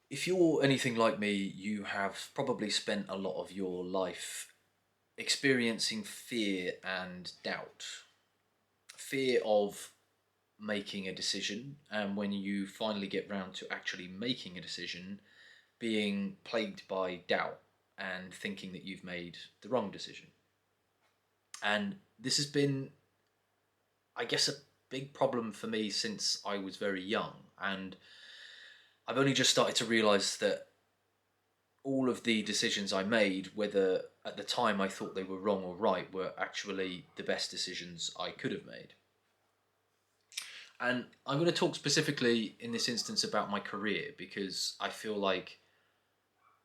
If you're anything like me, you have probably spent a lot of your life experiencing fear and doubt. Fear of making a decision, and when you finally get round to actually making a decision, being plagued by doubt and thinking that you've made the wrong decision. And this has been, I guess, a big problem for me since I was very young. And I've only just started to realize that all of the decisions I made, whether at the time I thought they were wrong or right, were actually the best decisions I could have made. And I'm going to talk specifically in this instance about my career because I feel like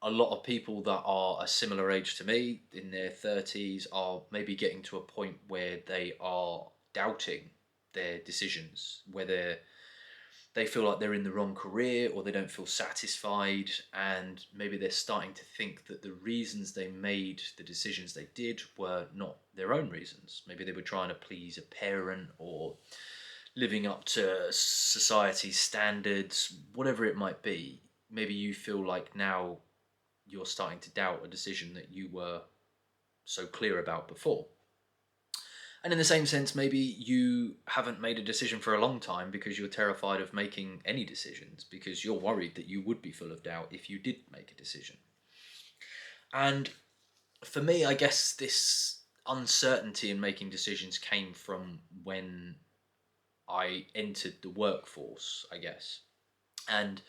a lot of people that are a similar age to me, in their 30s, are maybe getting to a point where they are doubting their decisions, whether they feel like they're in the wrong career or they don't feel satisfied, and maybe they're starting to think that the reasons they made the decisions they did were not their own reasons. Maybe they were trying to please a parent or living up to society's standards, whatever it might be. Maybe you feel like now you're starting to doubt a decision that you were so clear about before. And in the same sense, maybe you haven't made a decision for a long time because you're terrified of making any decisions because you're worried that you would be full of doubt if you did make a decision. And for me, I guess this uncertainty in making decisions came from when I entered the workforce, I guess. And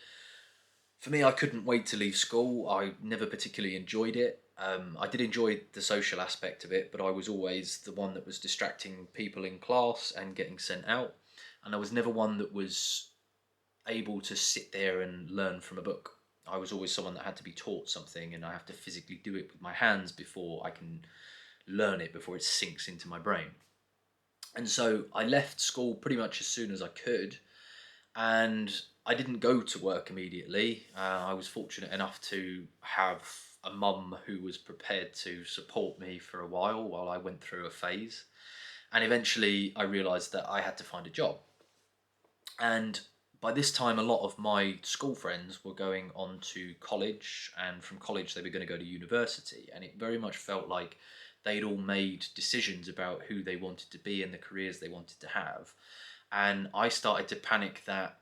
for me, I couldn't wait to leave school. I never particularly enjoyed it. I did enjoy the social aspect of it, but I was always the one that was distracting people in class and getting sent out. And I was never one that was able to sit there and learn from a book. I was always someone that had to be taught something, and I have to physically do it with my hands before I can learn it, before it sinks into my brain. And so I left school pretty much as soon as I could, and I didn't go to work immediately. I was fortunate enough to have a mum who was prepared to support me for a while I went through a phase. And eventually I realised that I had to find a job. And by this time, a lot of my school friends were going on to college, and from college, they were going to go to university. And it very much felt like they'd all made decisions about who they wanted to be and the careers they wanted to have. And I started to panic that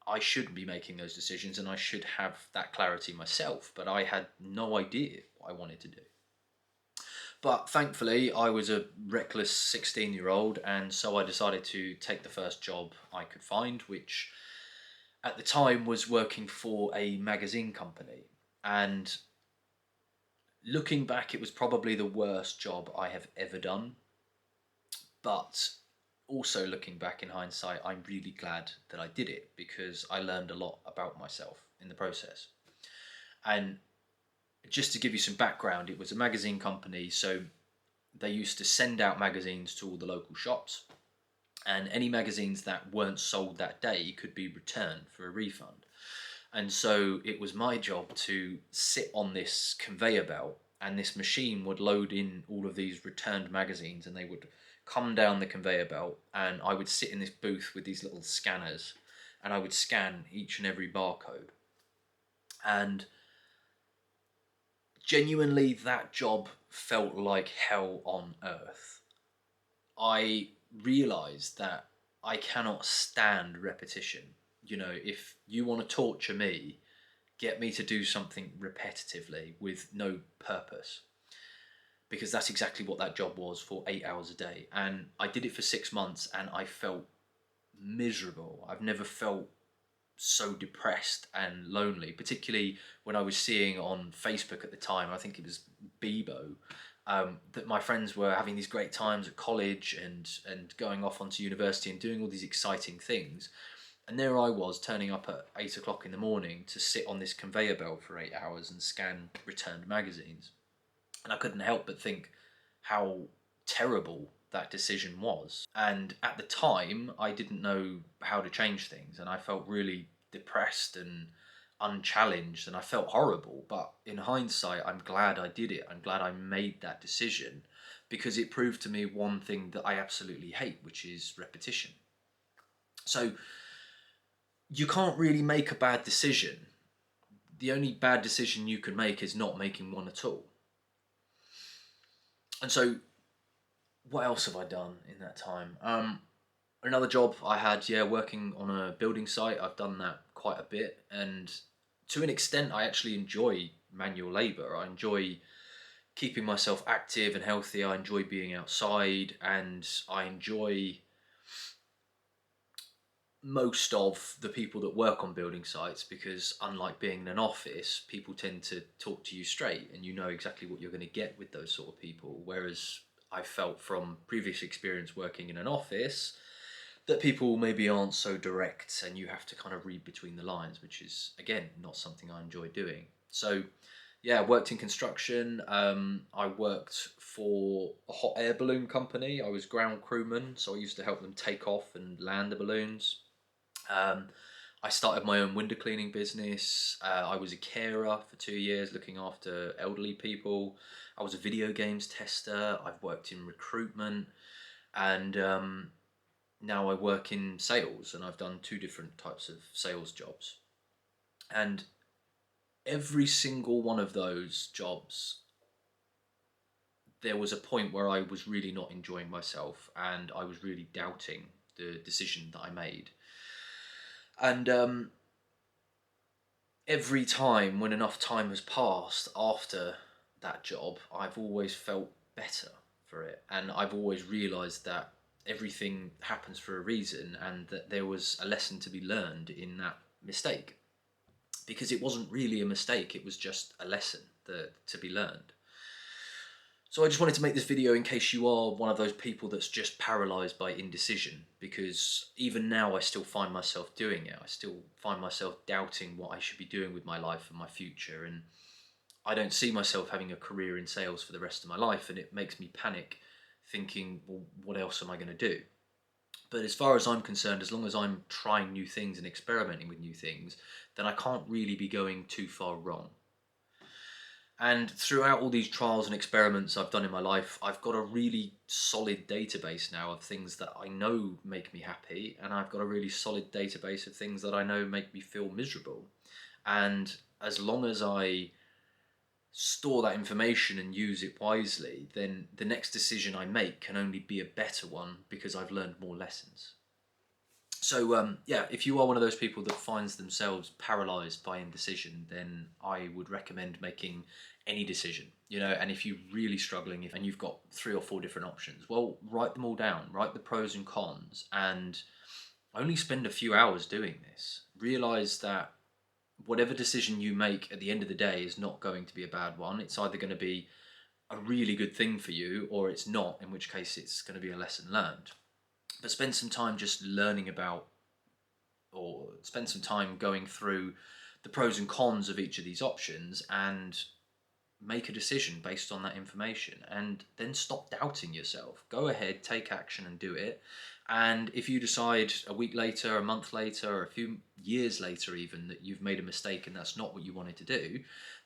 I should be making those decisions and I should have that clarity myself, but I had no idea what I wanted to do. But thankfully, I was a reckless 16-year-old, and so I decided to take the first job I could find, which at the time was working for a magazine company. And looking back, it was probably the worst job I have ever done. But also looking back in hindsight, I'm really glad that I did it because I learned a lot about myself in the process. And just to give you some background, it was a magazine company, so they used to send out magazines to all the local shops, and any magazines that weren't sold that day could be returned for a refund. And so it was my job to sit on this conveyor belt, and this machine would load in all of these returned magazines, and they would come down the conveyor belt, and I would sit in this booth with these little scanners, and I would scan each and every barcode. And genuinely, that job felt like hell on earth. I realised that I cannot stand repetition. You know, if you want to torture me, get me to do something repetitively with no purpose. Because that's exactly what that job was for 8 hours a day. And I did it for 6 months and I felt miserable. I've never felt so depressed and lonely, particularly when I was seeing on Facebook at the time, I think it was Bebo, that my friends were having these great times at college and going off onto university and doing all these exciting things. And there I was turning up at 8 o'clock in the morning to sit on this conveyor belt for 8 hours and scan returned magazines. And I couldn't help but think how terrible that decision was. And at the time, I didn't know how to change things, and I felt really depressed and unchallenged, and I felt horrible. But in hindsight, I'm glad I did it. I'm glad I made that decision because it proved to me one thing that I absolutely hate, which is repetition. So, you can't really make a bad decision. The only bad decision you can make is not making one at all. And so, what else have I done in that time? Another job I had, yeah, working on a building site. I've done that quite a bit, and to an extent, I actually enjoy manual labour. I enjoy keeping myself active and healthy. I enjoy being outside, and I enjoy most of the people that work on building sites, because unlike being in an office, people tend to talk to you straight and you know exactly what you're going to get with those sort of people. Whereas I felt from previous experience working in an office that people maybe aren't so direct and you have to kind of read between the lines, which is, again, not something I enjoy doing. So, yeah, I worked in construction. I worked for a hot air balloon company. I was ground crewman, so I used to help them take off and land the balloons. Um, I started my own window cleaning business. I was a carer for 2 years, looking after elderly people. I was a video games tester. I've worked in recruitment, and now I work in sales, and I've done two different types of sales jobs. And every single one of those jobs, there was a point where I was really not enjoying myself, and I was really doubting the decision that I made. And every time when enough time has passed after that job, I've always felt better for it. And I've always realised that everything happens for a reason, and that there was a lesson to be learned in that mistake. Because it wasn't really a mistake, it was just a lesson to be learned. So I just wanted to make this video in case you are one of those people that's just paralysed by indecision, because even now I still find myself doing it. I still find myself doubting what I should be doing with my life and my future, and I don't see myself having a career in sales for the rest of my life, and it makes me panic thinking, well, what else am I going to do? But as far as I'm concerned, as long as I'm trying new things and experimenting with new things, then I can't really be going too far wrong. And throughout all these trials and experiments I've done in my life, I've got a really solid database now of things that I know make me happy, and I've got a really solid database of things that I know make me feel miserable. And as long as I store that information and use it wisely, then the next decision I make can only be a better one because I've learned more lessons. So yeah, if you are one of those people that finds themselves paralyzed by indecision, then I would recommend making any decision, and if you're really struggling and you've got 3 or 4 different options, well, write them all down, write the pros and cons, and only spend a few hours doing this. Realize that whatever decision you make at the end of the day is not going to be a bad one. It's either going to be a really good thing for you, or it's not, in which case it's going to be a lesson learned. But spend some time just learning about, or spend some time going through the pros and cons of each of these options, and make a decision based on that information, and then stop doubting yourself. Go ahead, take action and do it. And if you decide a week later, a month later, or a few years later even, that you've made a mistake and that's not what you wanted to do,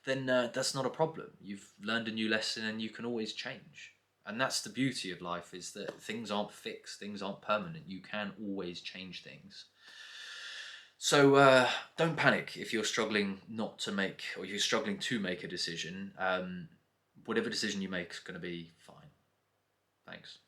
then that's not a problem. You've learned a new lesson and you can always change. And that's the beauty of life, is that things aren't fixed, things aren't permanent. You can always change things. So don't panic if you're struggling not to make, or you're struggling to make a decision. Whatever decision you make is going to be fine. Thanks.